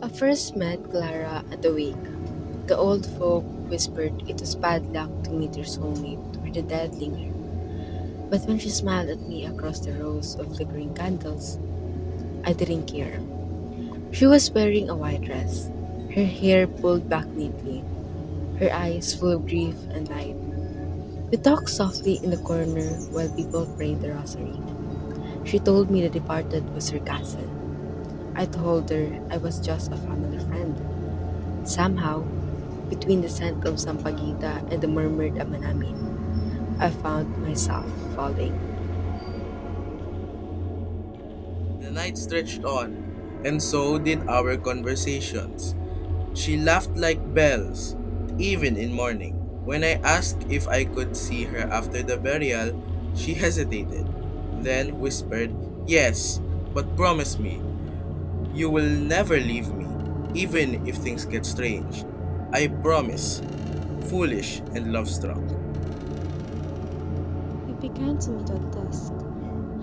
I first met Clara at the wake. The old folk whispered it was bad luck to meet your soulmate or the dead linger. But when she smiled at me across the rows of flickering candles, I didn't care. She was wearing a white dress, her hair pulled back neatly, her eyes full of grief and light. We talked softly in the corner while people prayed the rosary. She told me the departed was her cousin. I told her I was just a family friend. Somehow, between the scent of sampaguita and the murmured Ama Namin, I found myself falling. The night stretched on, and so did our conversations. She laughed like bells, even in mourning. When I asked if I could see her after the burial, she hesitated, then whispered, "Yes, but promise me, you will never leave me, even if things get strange." I promise, foolish and love struck. We began to meet at dusk.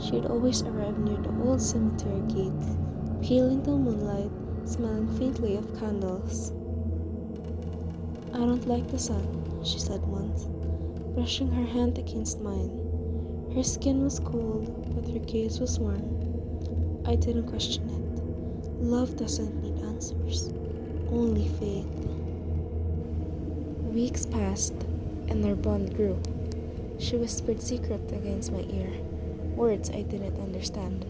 She'd always arrive near the old cemetery gates, pale in the moonlight, smelling faintly of candles. I don't like the sun, she said once, brushing her hand against mine. Her skin was cold, but her gaze was warm. I didn't question it. Love doesn't need answers, only faith. Weeks passed, and our bond grew. She whispered secrets against my ear, words I didn't understand.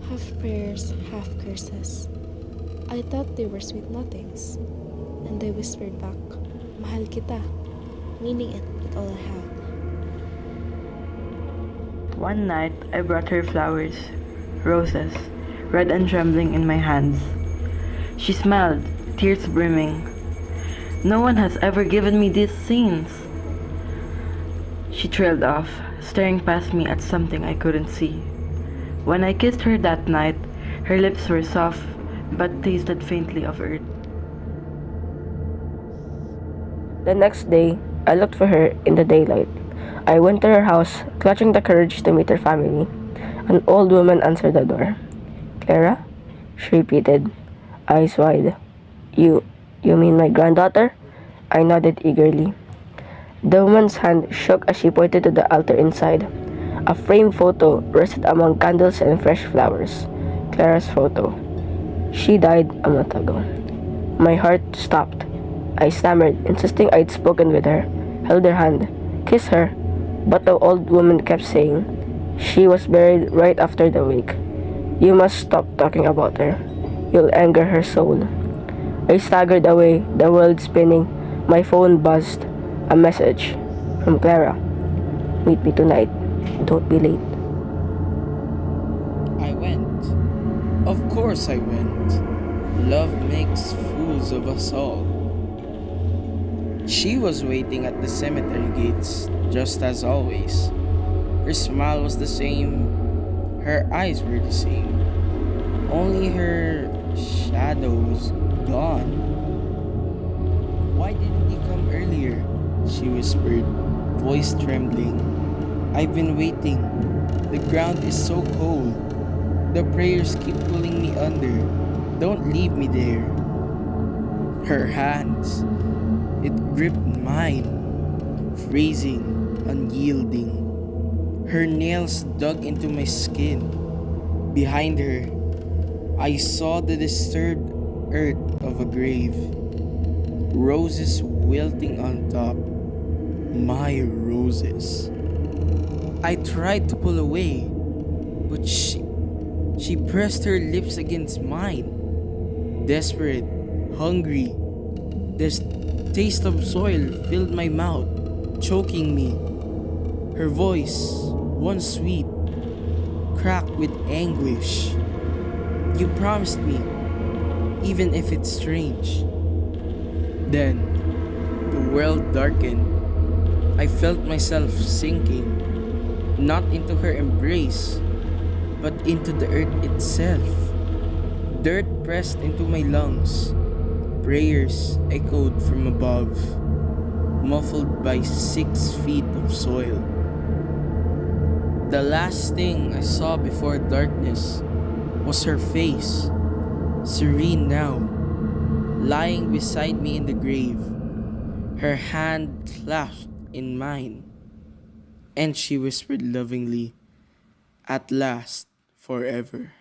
Half prayers, half curses. I thought they were sweet nothings, and I whispered back, "Mahal kita," meaning it with all I had. One night, I brought her flowers, roses, red and trembling in my hands. She smiled, tears brimming. No one has ever given me these scenes. She trailed off, staring past me at something I couldn't see. When I kissed her that night, her lips were soft but tasted faintly of earth. The next day, I looked for her in the daylight. I went to her house, clutching the courage to meet her family. An old woman answered the door. "Clara?" she repeated, eyes wide. You mean my granddaughter?" I nodded eagerly. The woman's hand shook as she pointed to the altar inside. A framed photo rested among candles and fresh flowers. Clara's photo. She died a month ago. My heart stopped. I stammered, insisting I'd spoken with her, held her hand, kissed her, but the old woman kept saying, "She was buried right after the wake. You must stop talking about her. You'll anger her soul." I staggered away, the world spinning. My phone buzzed. A message from Clara. "Meet me tonight. Don't be late." I went. Of course I went. Love makes fools of us all. She was waiting at the cemetery gates, just as always. Her smile was the same, her eyes were the same. Only her shadow was gone. "Why didn't you come earlier?" she whispered, voice trembling. "I've been waiting. The ground is so cold. The prayers keep pulling me under. Don't leave me there." Her hands, it gripped mine, freezing, unyielding. Her nails dug into my skin. Behind her, I saw the disturbed earth of a grave. Roses wilting on top. My roses. I tried to pull away, but she pressed her lips against mine. Desperate, hungry, this taste of soil filled my mouth, choking me. Her voice, once sweet, cracked with anguish. "You promised me, even if it's strange." Then, the world darkened. I felt myself sinking, not into her embrace, but into the earth itself. Dirt pressed into my lungs. Prayers echoed from above, muffled by 6 feet of soil. The last thing I saw before darkness was her face, serene now, lying beside me in the grave, her hand clasped in mine, and she whispered lovingly, "At last, forever."